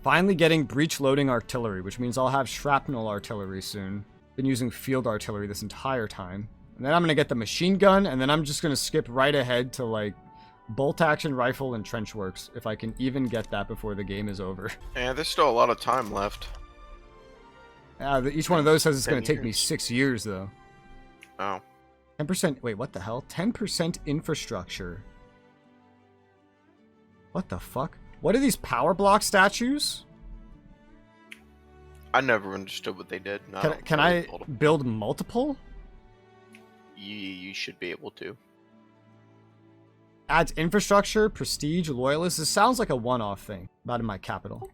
Finally getting breach loading artillery, which means I'll have shrapnel artillery soon. Been using field artillery this entire time. And then I'm going to get the machine gun, and then I'm just going to skip right ahead to, like, bolt action rifle and trench works, if I can even get that before the game is over. Yeah, there's still a lot of time left. Each one of those says it's going to take me years. 6 years, though. Oh. 10%, wait, what the hell? 10% infrastructure. What the fuck? What are these power block statues? I never understood what they did. No, Can I build multiple? You should be able to. Adds infrastructure, prestige, loyalists. This sounds like a one-off thing. Not in my capital.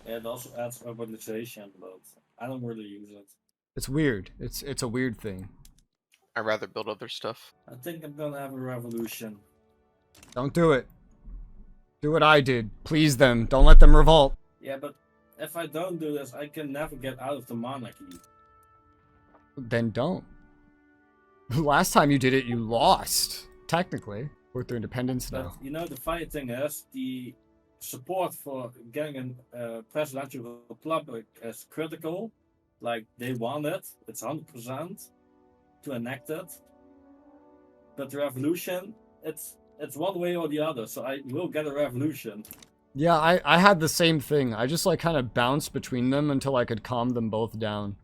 Yeah, it also adds urbanization, but I don't really use it. It's weird. It's a weird thing. I'd rather build other stuff. I think I'm gonna have a revolution. Don't do it. Do what I did. Please them. Don't let them revolt. Yeah, but if I don't do this, I can never get out of the monarchy. Then don't. Last time you did it, you lost. Technically. With their independence now. But, you know, the funny thing is, the support for getting a presidential republic is critical. Like, they want it. It's 100% to enact it. But the revolution, it's one way or the other, so I will get a revolution. Yeah, I had the same thing. I just, like, kind of bounced between them until I could calm them both down.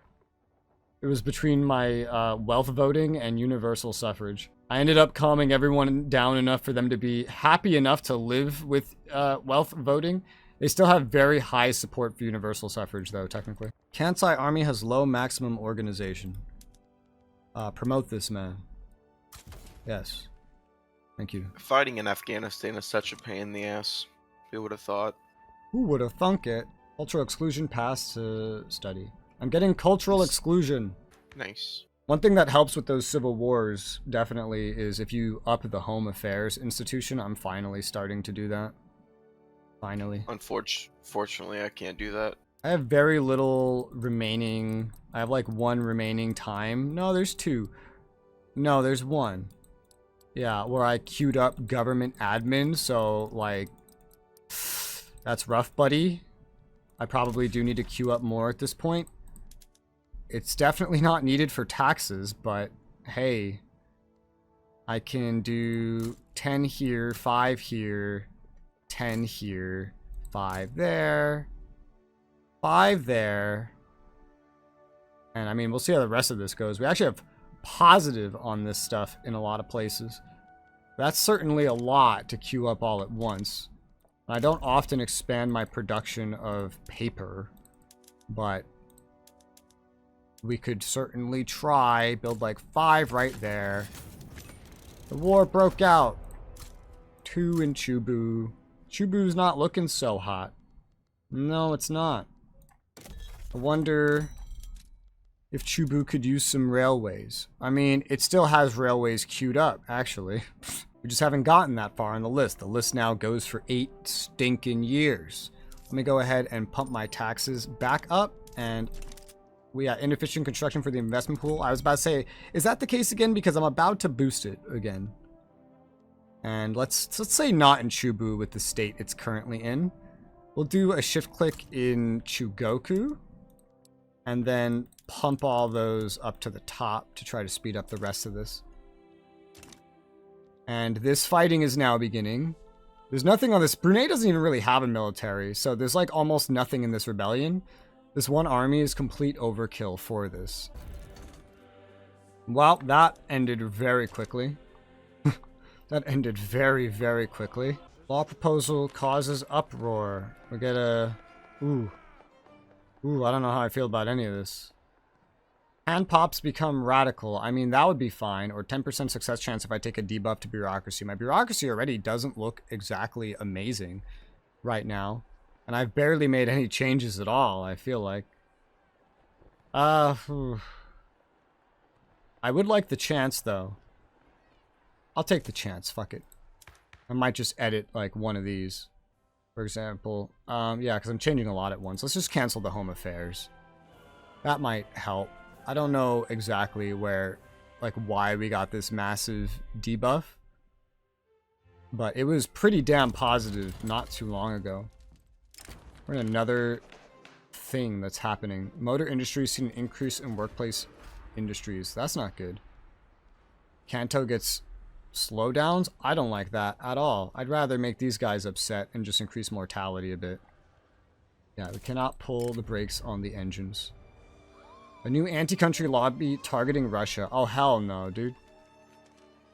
It was between my wealth voting and universal suffrage. I ended up calming everyone down enough for them to be happy enough to live with wealth voting. They still have very high support for universal suffrage, though, technically. Kansai Army has low maximum organization. Promote this man. Yes. Thank you. Fighting in Afghanistan is such a pain in the ass. Who would have thought? Who would have thunk it? Cultural exclusion passed to study. I'm getting cultural exclusion. Nice. One thing that helps with those civil wars, definitely, is if you up the Home Affairs institution. I'm finally starting to do that. Finally. Unfortunately, I can't do that. I have very little remaining. I have like 1 remaining time. No, there's 2. No, there's 1. Yeah, where I queued up government admin, so like, that's rough, buddy. I probably do need to queue up more at this point. It's definitely not needed for taxes, but hey, I can do 10 here, 5 here, 10 here, 5 there, 5 there. And I mean, we'll see how the rest of this goes. We actually have positive on this stuff in a lot of places. That's certainly a lot to queue up all at once. I don't often expand my production of paper, but we could certainly try. Build like 5 right there. The war broke out. 2 in Chubu. Chubu's not looking so hot. No, it's not. I wonder if Chubu could use some railways. I mean, it still has railways queued up, actually. We just haven't gotten that far on the list. The list now goes for 8 stinking years. Let me go ahead and pump my taxes back up, and we got inefficient construction for the investment pool. I was about to say, is that the case again? Because I'm about to boost it again. And let's say not in Chubu with the state it's currently in. We'll do a shift click in Chugoku, and then pump all those up to the top to try to speed up the rest of this. And this fighting is now beginning. There's nothing on this. Brunei doesn't even really have a military, so there's like almost nothing in this rebellion. This one army is complete overkill for this. Well, that ended very quickly. That ended very, very quickly. Law proposal causes uproar. We get a... Ooh, I don't know how I feel about any of this. Hand pops become radical. I mean, that would be fine. Or 10% success chance if I take a debuff to bureaucracy. My bureaucracy already doesn't look exactly amazing right now. And I've barely made any changes at all, I feel like. I would like the chance, though. I'll take the chance, fuck it. I might just edit, like, one of these. For example, yeah, because I'm changing a lot at once. Let's just cancel the Home Affairs. That might help. I don't know exactly where, like, why we got this massive debuff. But it was pretty damn positive not too long ago. We're in another thing that's happening. Motor industry seen an increase in workplace industries. That's not good. Kanto gets slowdowns. I don't like that at all. I'd rather make these guys upset and just increase mortality a bit. Yeah, we cannot pull the brakes on the engines. A new anti-country lobby targeting Russia. Oh, hell no, dude.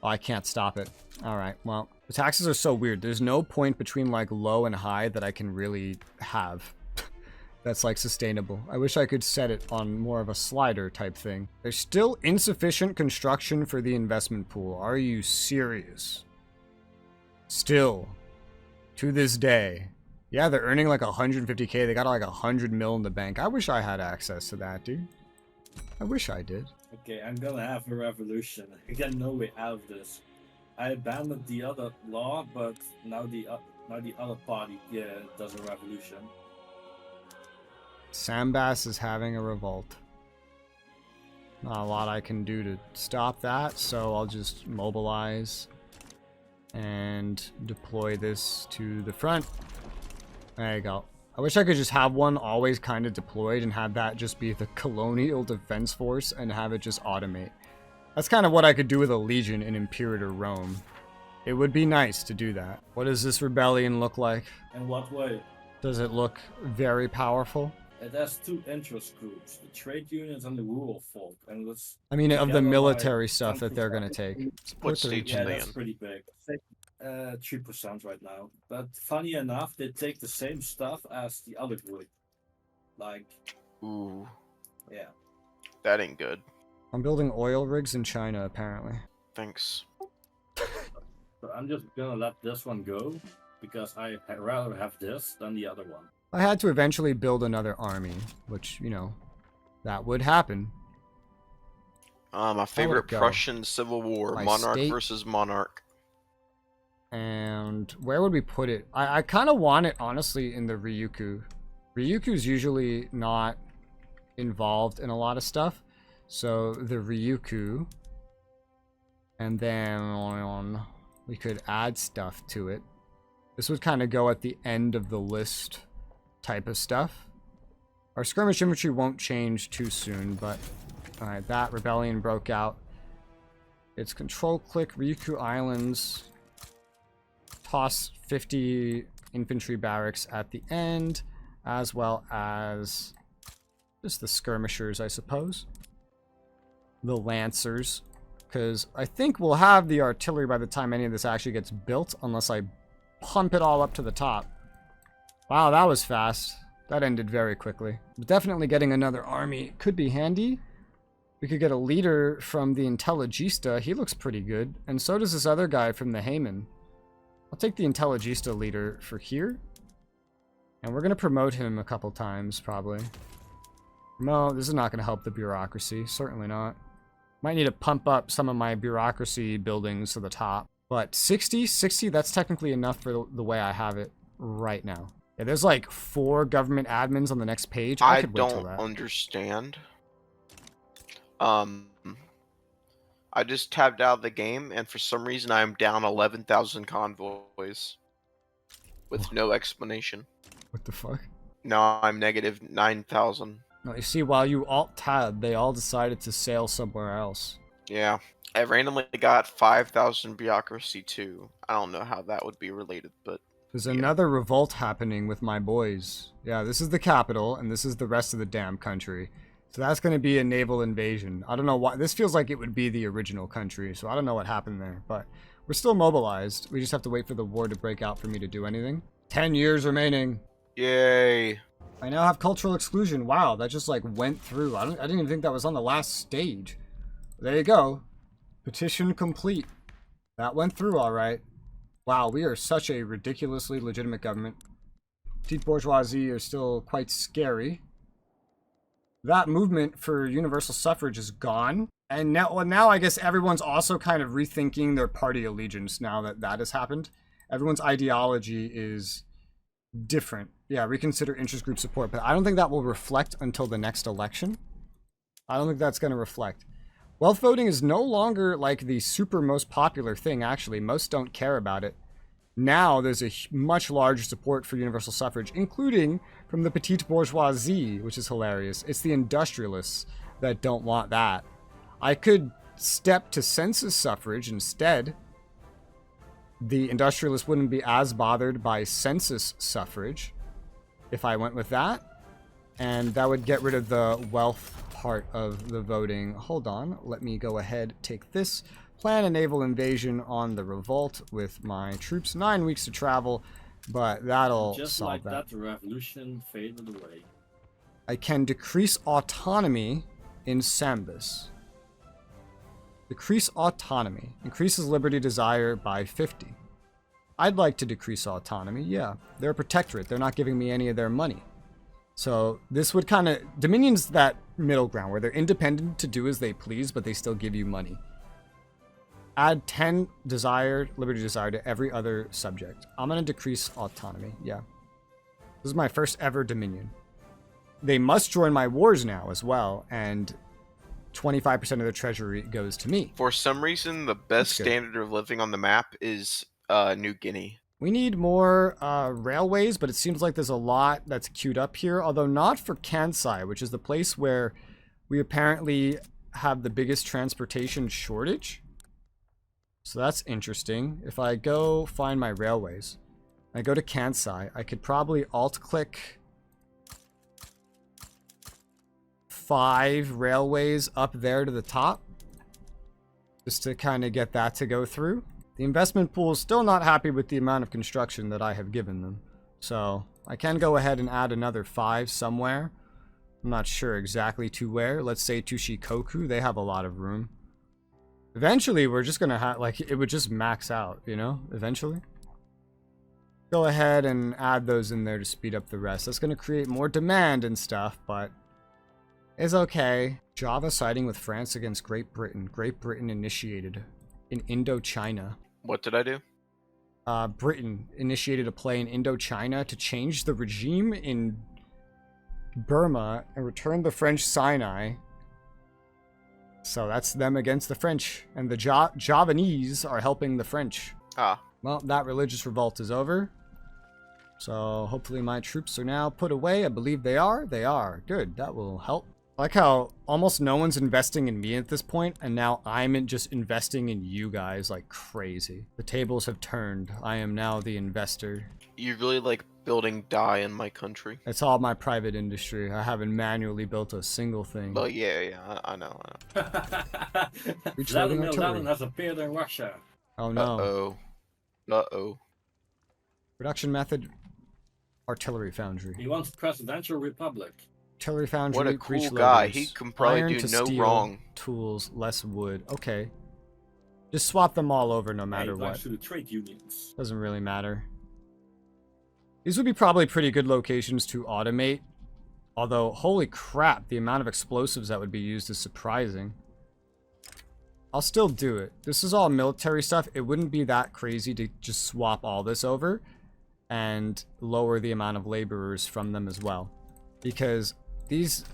Oh, I can't stop it. Alright, well, the taxes are so weird. There's no point between, like, low and high that I can really have. That's, like, sustainable. I wish I could set it on more of a slider type thing. There's still insufficient construction for the investment pool. Are you serious? Still. To this day. Yeah, they're earning, like, 150k. They got, like, 100 mil in the bank. I wish I had access to that, dude. I wish I did. Okay, I'm gonna have a revolution. I get no way out of this. I abandoned the other law, but now the other party does a revolution. Sambas is having a revolt. Not a lot I can do to stop that, so I'll just mobilize and deploy this to the front. There you go. I wish I could just have one always kind of deployed and have that just be the colonial defense force and have it just automate. That's kind of what I could do with a legion in Imperator Rome. It would be nice to do that. What does this rebellion look like? In what way? Does it look very powerful? It has two interest groups, the trade unions and the rural folk. And let's I mean, of the together, military like, stuff that they're going to take. What Support the- stage Yeah, are they that's in? pretty big. 3% right now. But funny enough, they take the same stuff as the other group. Like, Ooh, yeah. that ain't good. I'm building oil rigs in China, apparently. Thanks. So I'm just gonna let this one go because I rather have this than the other one. I had to eventually build another army, which, you know, that would happen. My favorite go? Prussian Civil War, My monarch state- versus monarch. And where would we put it? I kind of want it, honestly, in the Ryukyu. Ryukyu's usually not involved in a lot of stuff. So the Ryukyu. And then we could add stuff to it. This would kind of go at the end of the list type of stuff. Our skirmish infantry won't change too soon, but... Alright, that rebellion broke out. It's control-click, Ryukyu Islands... Toss 50 infantry barracks at the end, as well as just the skirmishers, I suppose. The lancers, because I think we'll have the artillery by the time any of this actually gets built, unless I pump it all up to the top. Wow, that was fast. That ended very quickly. But definitely getting another army could be handy. We could get a leader from the Intelligista. He looks pretty good. And so does this other guy from the Hayman. I'll take the Intelligista leader for here. And we're going to promote him a couple times, probably. No, this is not going to help the bureaucracy. Certainly not. Might need to pump up some of my bureaucracy buildings to the top. But 60, that's technically enough for the way I have it right now. Yeah, there's like 4 government admins on the next page. I could wait till don't that. understand. I just tabbed out of the game, and for some reason I'm down 11,000 convoys. With no explanation. What the fuck? Now I'm negative 9,000. No, you see, while you alt-tab, they all decided to sail somewhere else. Yeah. I randomly got 5,000 bureaucracy too. I don't know how that would be related, but... There's yeah. another revolt happening with my boys. Yeah, this is the capital, and this is the rest of the damn country. So that's going to be a naval invasion. I don't know why. This feels like it would be the original country, so I don't know what happened there. But we're still mobilized. We just have to wait for the war to break out for me to do anything. 10 years remaining. Yay. I now have cultural exclusion. Wow, that just like went through. I didn't even think that was on the last stage. There you go. Petition complete. That went through all right. Wow, we are such a ridiculously legitimate government. Petite bourgeoisie are still quite scary. That movement for universal suffrage is gone. And now I guess everyone's also kind of rethinking their party allegiance now that that has happened. Everyone's ideology is different. Yeah, reconsider interest group support, but I don't think that will reflect until the next election. I don't think that's going to reflect. Wealth voting is no longer like the super most popular thing, actually. Most don't care about it. Now there's a much larger support for universal suffrage, including from the petite bourgeoisie, which is hilarious. It's the industrialists that don't want that. I could step to census suffrage instead. The industrialists wouldn't be as bothered by census suffrage if I went with that. And that would get rid of the wealth part of the voting. Hold on, let me go ahead, take this. Plan a naval invasion on the revolt with my troops. 9 weeks to travel, but that'll Just solve like that. the revolution faded away. I can decrease autonomy in Sambus. Decrease autonomy. Increases liberty desire by 50. I'd like to decrease autonomy, yeah. They're a protectorate. They're not giving me any of their money. So this would kind of... Dominion's that middle ground where they're independent to do as they please, but they still give you money. Add 10 liberty desire to every other subject. I'm going to decrease autonomy, yeah. This is my first ever Dominion. They must join my wars now as well, and 25% of their treasury goes to me. For some reason, the best standard of living on the map is New Guinea. We need more railways, but it seems like there's a lot that's queued up here, although not for Kansai, which is the place where we apparently have the biggest transportation shortage. So that's interesting. If I go find my railways, I go to Kansai, I could probably alt-click 5 railways up there to the top, just to kind of get that to go through. The investment pool is still not happy with the amount of construction that I have given them. So I can go ahead and add another 5 somewhere. I'm not sure exactly to where. Let's say to Shikoku. They have a lot of room. Eventually, we're just going to have, like, it would just max out, you know, eventually. Go ahead and add those in there to speed up the rest. That's going to create more demand and stuff, but it's okay. Java siding with France against Great Britain. Great Britain initiated in Indochina. What did I do? Britain initiated a play in Indochina to change the regime in Burma and return the French Sinai. So that's them against the French. And the Javanese are helping the French. Ah. Well, that religious revolt is over. So hopefully my troops are now put away. I believe they are. They are. Good. That will help. I like how almost no one's investing in me at this point, and now I'm just investing in you guys like crazy. The tables have turned. I am now the investor. You really like building dye in my country. It's all my private industry. I haven't manually built a single thing. Well, yeah, I know. Reloading artillery. has appeared in Russia. Oh no. Uh-oh. Production method, artillery foundry. He wants presidential republic. Artillery foundry. What a cool guy. He can probably Iron do to no steel, wrong. Tools, less wood. Okay. Just swap them all over no matter what. To the trade unions. Doesn't really matter. These would be probably pretty good locations to automate. Although, holy crap, the amount of explosives that would be used is surprising. I'll still do it. This is all military stuff. It wouldn't be that crazy to just swap all this over and lower the amount of laborers from them as well. Because these,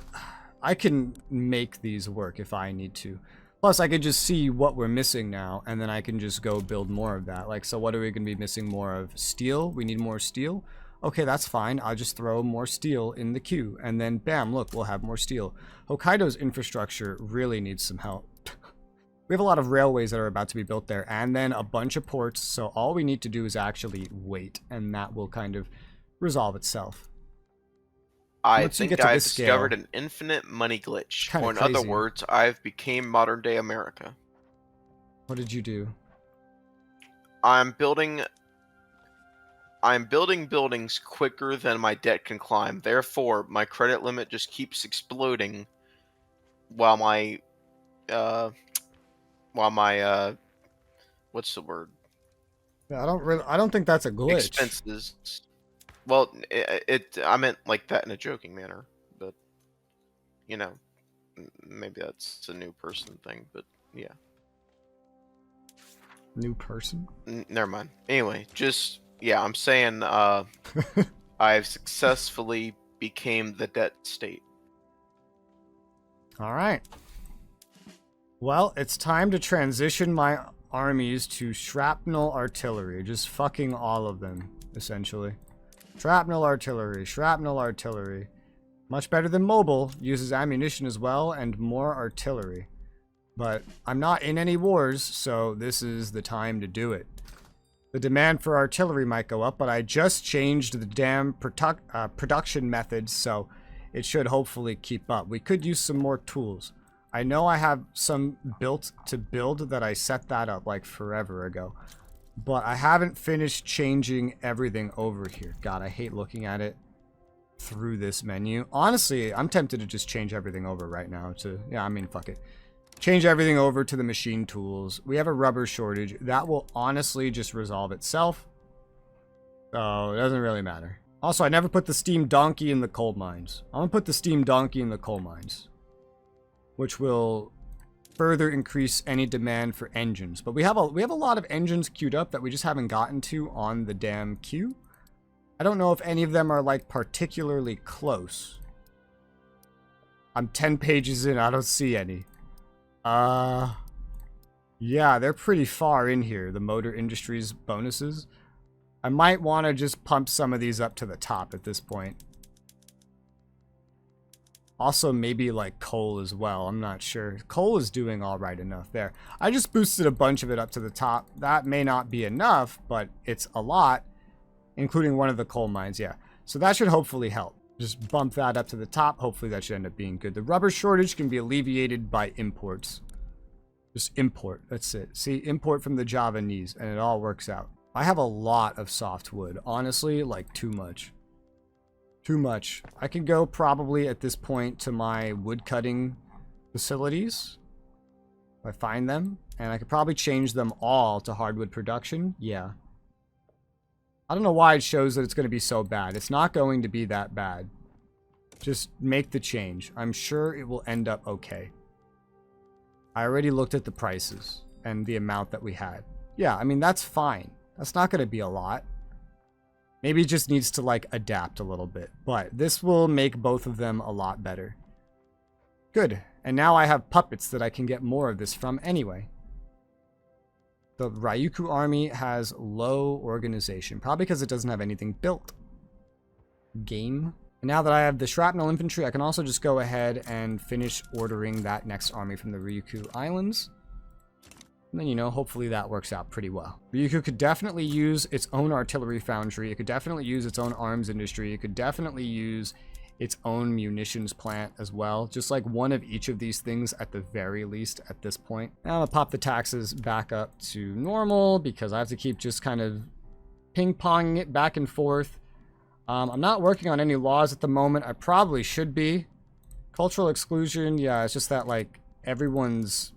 I can make these work if I need to. Plus, I could just see what we're missing now, and then I can just go build more of that. Like, so what are we going to be missing more of? Steel? We need more steel? Okay, that's fine. I'll just throw more steel in the queue, and then bam, look, we'll have more steel. Hokkaido's infrastructure really needs some help. We have a lot of railways that are about to be built there, and then a bunch of ports, so all we need to do is actually wait, and that will kind of resolve itself. I think I've discovered an infinite money glitch. Or in other words, I've became modern day America. What did you do? I'm building buildings quicker than my debt can climb. Therefore, my credit limit just keeps exploding while my what's the word? Yeah, I don't think that's a glitch. Expenses. Well, I meant like that in a joking manner, but you know, maybe that's a new person thing, but yeah. New person? Never mind. Anyway, just yeah, I'm saying I've successfully became the debt state. All right. Well, it's time to transition my armies to shrapnel artillery. Just fucking all of them, essentially. Shrapnel artillery, shrapnel artillery. Much better than mobile. Uses ammunition as well and more artillery. But I'm not in any wars, so this is the time to do it. The demand for artillery might go up, but I just changed the damn production methods, so it should hopefully keep up. We could use some more tools. I know I have some built to build that I set that up like forever ago. But I haven't finished changing everything over here. God, I hate looking at it through this menu. Honestly, I'm tempted to just change everything over right now to... Yeah, I mean, fuck it. Change everything over to the machine tools. We have a rubber shortage. That will honestly just resolve itself. So, it doesn't really matter. Also, I never put the steam donkey in the coal mines. I'm gonna put the steam donkey in the coal mines. Which will further increase any demand for engines. But we have a lot of engines queued up that we just haven't gotten to on the damn queue. I don't know if any of them are like particularly close. I'm 10 pages in, I don't see any. Yeah, they're pretty far in here, the motor industry's bonuses. I might want to just pump some of these up to the top at this point. Also, maybe like coal as well. I'm not sure. Coal is doing all right enough there. I just boosted a bunch of it up to the top. That may not be enough, but it's a lot, including one of the coal mines. Yeah, so that should hopefully help. Just bump that up to the top. Hopefully that should end up being good. The rubber shortage can be alleviated by imports. Just import. That's it. See, import from the Javanese, and it all works out. I have a lot of softwood. Honestly, like too much. Too much. I can go probably at this point to my wood cutting facilities. If I find them. And I could probably change them all to hardwood production. Yeah. I don't know why it shows that it's going to be so bad. It's not going to be that bad. Just make the change. I'm sure it will end up okay. I already looked at the prices and the amount that we had. Yeah, I mean, that's fine. That's not going to be a lot. Maybe it just needs to, like, adapt a little bit. But this will make both of them a lot better. Good. And now I have puppets that I can get more of this from anyway. The Ryukyu army has low organization. Probably because it doesn't have anything built. Game. And now that I have the shrapnel infantry, I can also just go ahead and finish ordering that next army from the Ryukyu Islands. And then, you know, hopefully that works out pretty well. Ryukyu could definitely use its own artillery foundry. It could definitely use its own arms industry. It could definitely use its own munitions plant as well. Just like one of each of these things at the very least at this point. Now I'm going to pop the taxes back up to normal because I have to keep just kind of ping-ponging it back and forth. I'm not working on any laws at the moment. I probably should be. Cultural exclusion, yeah, it's just that like everyone's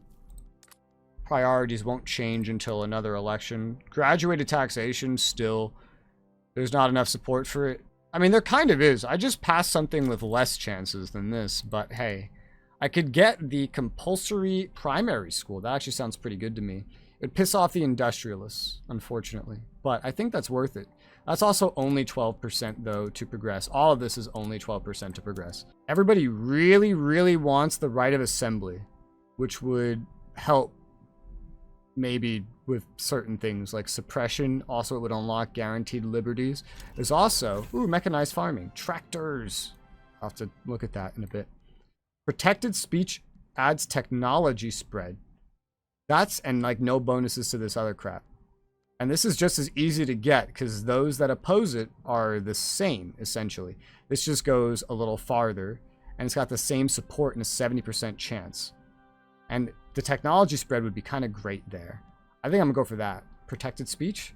priorities won't change until another election. Graduated taxation, still, there's not enough support for it. I mean, there kind of is. I just passed something with less chances than this, but hey. I could get the compulsory primary school. That actually sounds pretty good to me. It would piss off the industrialists, unfortunately. But I think that's worth it. That's also only 12% though to progress. All of this is only 12% to progress. Everybody really, really wants the right of assembly, which would help maybe with certain things like suppression. Also, it would unlock guaranteed liberties. There's also, ooh, mechanized farming. Tractors. I'll have to look at that in a bit. Protected speech adds technology spread. That's, and like no bonuses to this other crap. And this is just as easy to get because those that oppose it are the same, essentially. This just goes a little farther and it's got the same support and a 70% chance. And the technology spread would be kind of great there. I think I'm going to go for that. Protected speech.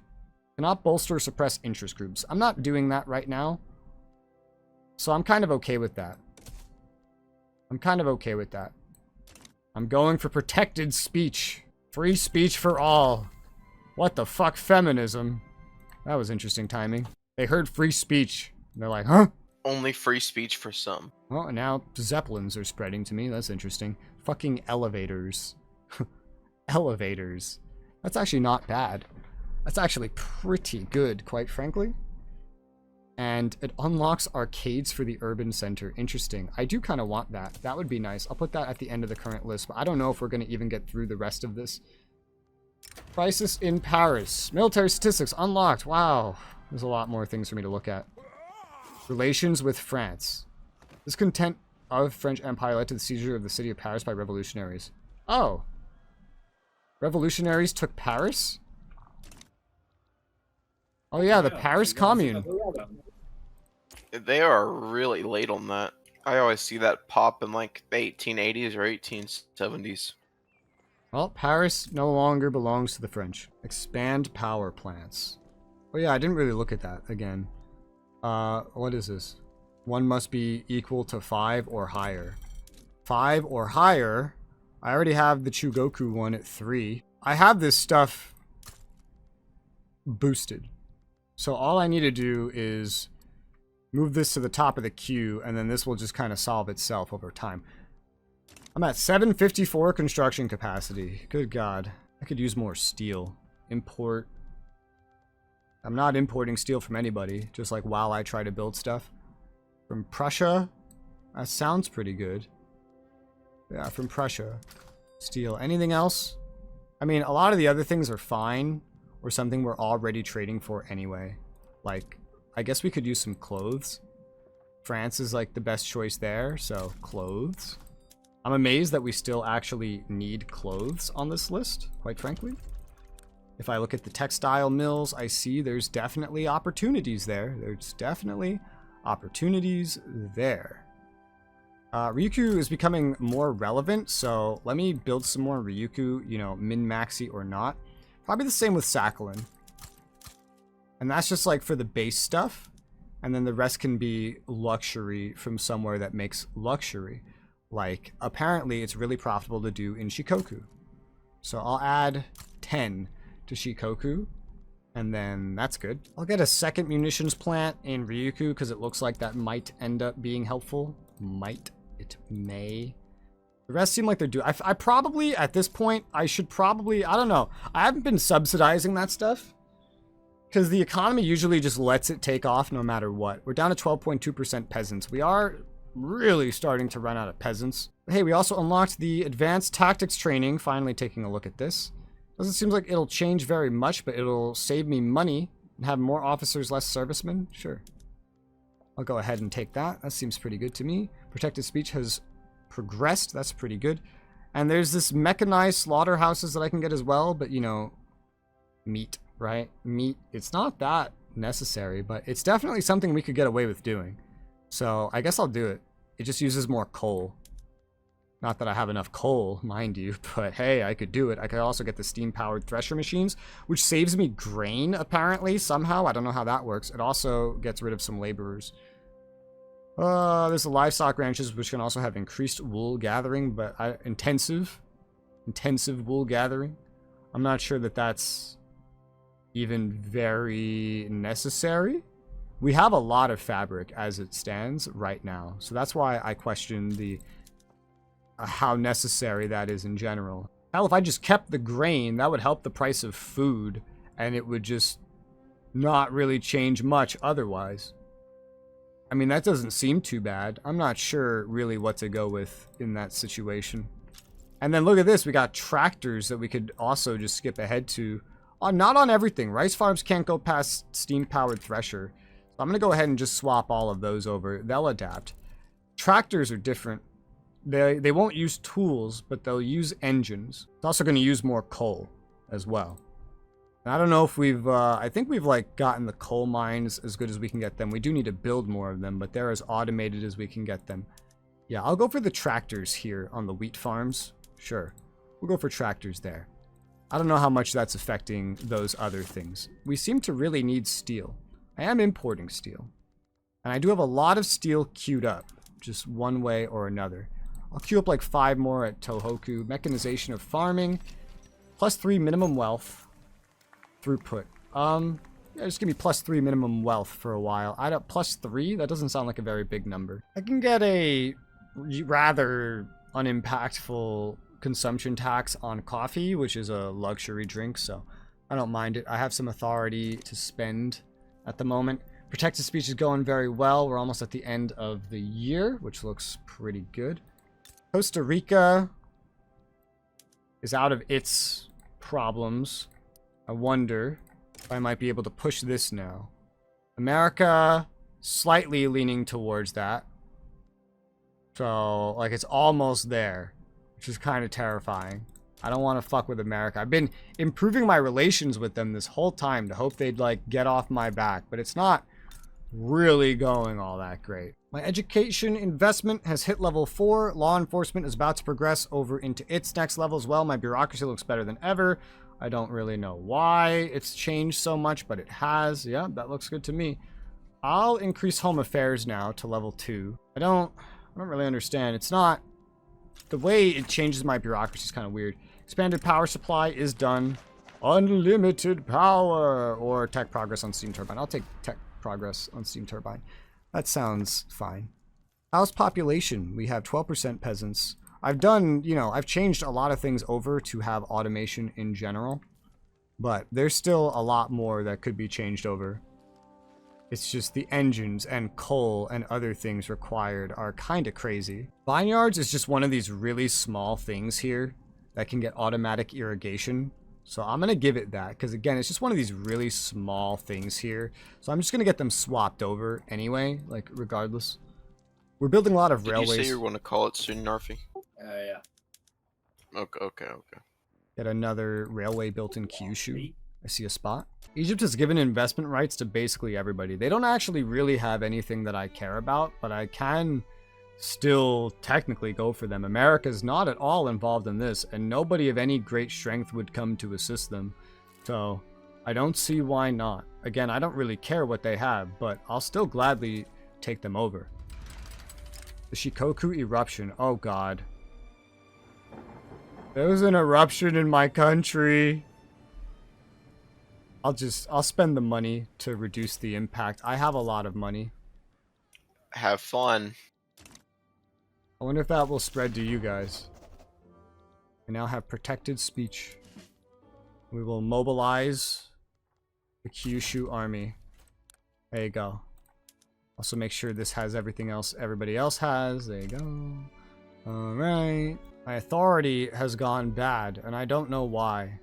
Cannot bolster or suppress interest groups. I'm not doing that right now. So I'm kind of okay with that. I'm kind of okay with that. I'm going for protected speech. Free speech for all. What the fuck, feminism? That was interesting timing. They heard free speech. And they're like, huh? Only free speech for some. Well, and now Zeppelins are spreading to me. That's interesting. Fucking elevators. Elevators. That's actually not bad. That's actually pretty good, quite frankly. And it unlocks arcades for the urban center. Interesting. I do kind of want that. That would be nice. I'll put that at the end of the current list, but I don't know if we're going to even get through the rest of this. Crisis in Paris. Military statistics unlocked. Wow. There's a lot more things for me to look at. Relations with France. Discontent of French Empire led to the seizure of the city of Paris by revolutionaries. Oh. Revolutionaries took Paris? Oh yeah, the Paris Commune. They are really late on that. I always see that pop in like the 1880s or 1870s. Well, Paris no longer belongs to the French. Expand power plants. Oh yeah, I didn't really look at that again. What is this? 1 must be equal to 5 or higher. 5 or higher? I already have the Chugoku one at 3. I have this stuff boosted. So all I need to do is move this to the top of the queue, and then this will just kind of solve itself over time. I'm at 754 construction capacity. Good God. I could use more steel. Import. I'm not importing steel from anybody, just like while I try to build stuff. From Prussia? That sounds pretty good. Yeah, from Prussia. Steel. Anything else? I mean, a lot of the other things are fine, or something we're already trading for anyway. Like, I guess we could use some clothes. France is like the best choice there, so clothes. I'm amazed that we still actually need clothes on this list, quite frankly. If I look at the textile mills, I see there's definitely opportunities there. There's definitely opportunities there. Ryukyu is becoming more relevant, so let me build some more Ryukyu, you know, min-maxi or not. Probably the same with Sakhalin. And that's just like for the base stuff. And then the rest can be luxury from somewhere that makes luxury. Like, apparently it's really profitable to do in Shikoku. So I'll add 10 to Shikoku. And then that's good. I'll get a second munitions plant in Ryukyu because it looks like that might end up being helpful. Might. It may. The rest seem like they're doing... I probably, at this point, I should probably... I don't know. I haven't been subsidizing that stuff. Because the economy usually just lets it take off no matter what. We're down to 12.2% peasants. We are really starting to run out of peasants. Hey, we also unlocked the advanced tactics training. Finally taking a look at this. Doesn't seem like it'll change very much, but it'll save me money and have more officers, less servicemen. Sure. I'll go ahead and take that. That seems pretty good to me. Protected speech has progressed. That's pretty good. And there's this mechanized slaughterhouses that I can get as well, but you know, meat, right? Meat, it's not that necessary, but it's definitely something we could get away with doing. So I guess I'll do it. It just uses more coal. Not that I have enough coal, mind you, but hey, I could do it. I could also get the steam-powered thresher machines, which saves me grain, apparently, somehow. I don't know how that works. It also gets rid of some laborers. There's the livestock ranches, which can also have increased wool gathering, but intensive wool gathering. I'm not sure that that's even very necessary. We have a lot of fabric as it stands right now, so that's why I question the how necessary that is in general. Hell, if I just kept the grain, that would help the price of food, and it would just not really change much otherwise. I mean, that doesn't seem too bad. I'm not sure really what to go with in that situation. And then look at this, we got tractors that we could also just skip ahead to. Not on everything. Rice farms can't go past steam-powered thresher. So I'm going to go ahead and just swap all of those over. They'll adapt. Tractors are different. They won't use tools, but they'll use engines. It's also going to use more coal as well. And I don't know if we've... I think we've like gotten the coal mines as good as we can get them. We do need to build more of them, but they're as automated as we can get them. Yeah, I'll go for the tractors here on the wheat farms. Sure. We'll go for tractors there. I don't know how much that's affecting those other things. We seem to really need steel. I am importing steel. And I do have a lot of steel queued up, just one way or another. I'll queue up like 5 more at Tohoku. Mechanization of farming. +3 minimum wealth. Throughput. Yeah, just give me +3 minimum wealth for a while. I don't +3? That doesn't sound like a very big number. I can get a rather unimpactful consumption tax on coffee, which is a luxury drink, so I don't mind it. I have some authority to spend at the moment. Protected speech is going very well. We're almost at the end of the year, which looks pretty good. Costa Rica is out of its problems. I wonder if I might be able to push this now. America, slightly leaning towards that. So, like, it's almost there, which is kind of terrifying. I don't want to fuck with America. I've been improving my relations with them this whole time to hope they'd, like, get off my back, but it's not really going all that great. My education investment has hit level 4. Law enforcement is about to progress over into its next level as well. My bureaucracy looks better than ever. I don't really know why it's changed so much, but it has. Yeah, that looks good to me. I'll increase home affairs now to level 2. I don't really understand. It's not... The way it changes my bureaucracy is kind of weird. Expanded power supply is done. Unlimited power! Or tech progress on steam turbine. I'll take tech progress on steam turbine. That sounds fine. House population. We have 12% peasants. I've done, you know, I've changed a lot of things over to have automation in general. But there's still a lot more that could be changed over. It's just the engines and coal and other things required are kind of crazy. Vineyards is just one of these really small things here that can get automatic irrigation. So I'm going to give it that because, again, it's just one of these really small things here. So I'm just going to get them swapped over anyway, like, regardless. We're building a lot of railways. Did you say you want to call it soon, Narfi? Yeah. Okay. Get another railway built in Kyushu. I see a spot. Egypt has given investment rights to basically everybody. They don't actually really have anything that I care about, but I can still technically go for them. America's not at all involved in this, and nobody of any great strength would come to assist them. So I don't see why not. Again, I don't really care what they have, but I'll still gladly take them over. The Shikoku eruption. Oh god. There was an eruption in my country. I'll spend the money to reduce the impact. I have a lot of money. Have fun. I wonder if that will spread to you guys. I now have protected speech. We will mobilize the Kyushu army. There you go. Also make sure this has everything else everybody else has. There you go. Alright. My authority has gone bad, and I don't know why.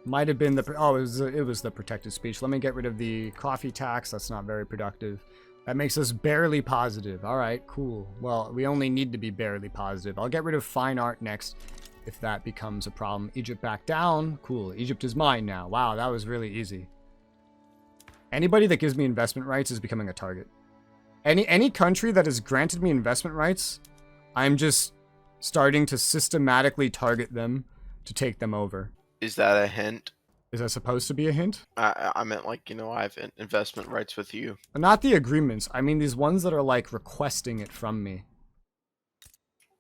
Might have been the... Oh, it was the protected speech. Let me get rid of the coffee tax. That's not very productive. That makes us barely positive. Alright, cool. Well, we only need to be barely positive. I'll get rid of fine art next, if that becomes a problem. Egypt back down. Cool. Egypt is mine now. Wow, that was really easy. Anybody that gives me investment rights is becoming a target. Any country that has granted me investment rights, I'm just starting to systematically target them to take them over. Is that a hint? Is that supposed to be a hint? I meant, like, you know, I have investment rights with you. Not the agreements. I mean these ones that are, like, requesting it from me.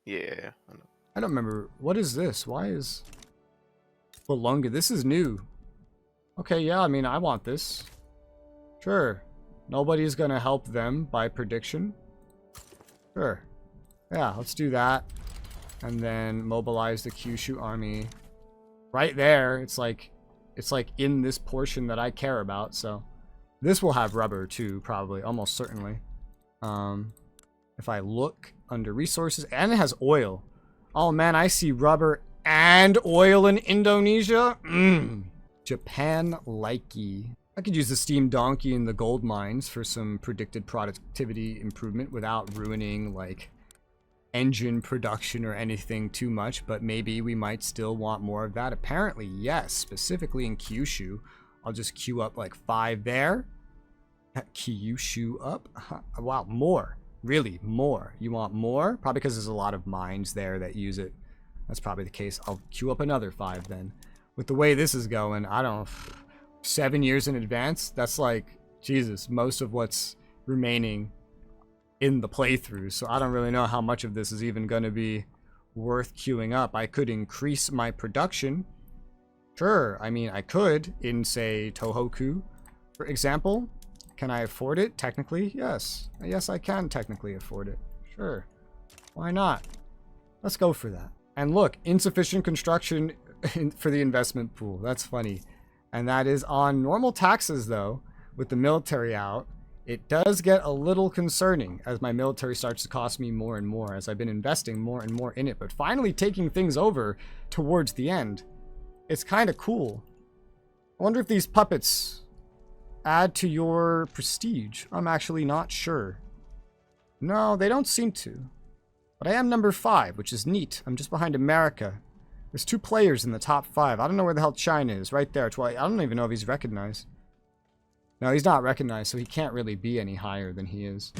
Yeah, I know. I don't remember. What is this? Why is... Bolunga. This is new. Okay, yeah, I mean, I want this. Sure. Nobody's gonna help them by prediction. Sure. Yeah, let's do that. And then mobilize the Kyushu army. Right there, it's like in this portion that I care about, so this will have rubber too, probably, almost certainly. If I look under resources, and it has oil. Oh man, I see rubber and oil in Indonesia. Japan likey. I could use the steam donkey in the gold mines for some predicted productivity improvement without ruining, like, engine production or anything too much, but maybe we might still want more of that. Apparently, yes, specifically in Kyushu. I'll just queue up like 5 there. Kyushu up. Wow, more. Really, more. You want more? Probably because there's a lot of mines there that use it. That's probably the case. I'll queue up another 5 then. With the way this is going, I don't know, 7 years in advance, that's like, Jesus, most of what's remaining in the playthrough, so I don't really know how much of this is even going to be worth queuing up. I could increase my production. Sure, I mean, I could in, say, Tohoku, for example. Can I afford it? Technically, yes. Yes, I can technically afford it. Sure. Why not? Let's go for that. And look, insufficient construction for the investment pool. That's funny. And that is on normal taxes, though, with the military out. It does get a little concerning as my military starts to cost me more and more as I've been investing more and more in it. But finally taking things over towards the end, it's kind of cool. I wonder if these puppets add to your prestige. I'm actually not sure. No, they don't seem to. But I am number 5, which is neat. I'm just behind America. There's 2 players in the top 5. I don't know where the hell China is. Right there. I don't even know if he's recognized. No, he's not recognized, so he can't really be any higher than he is.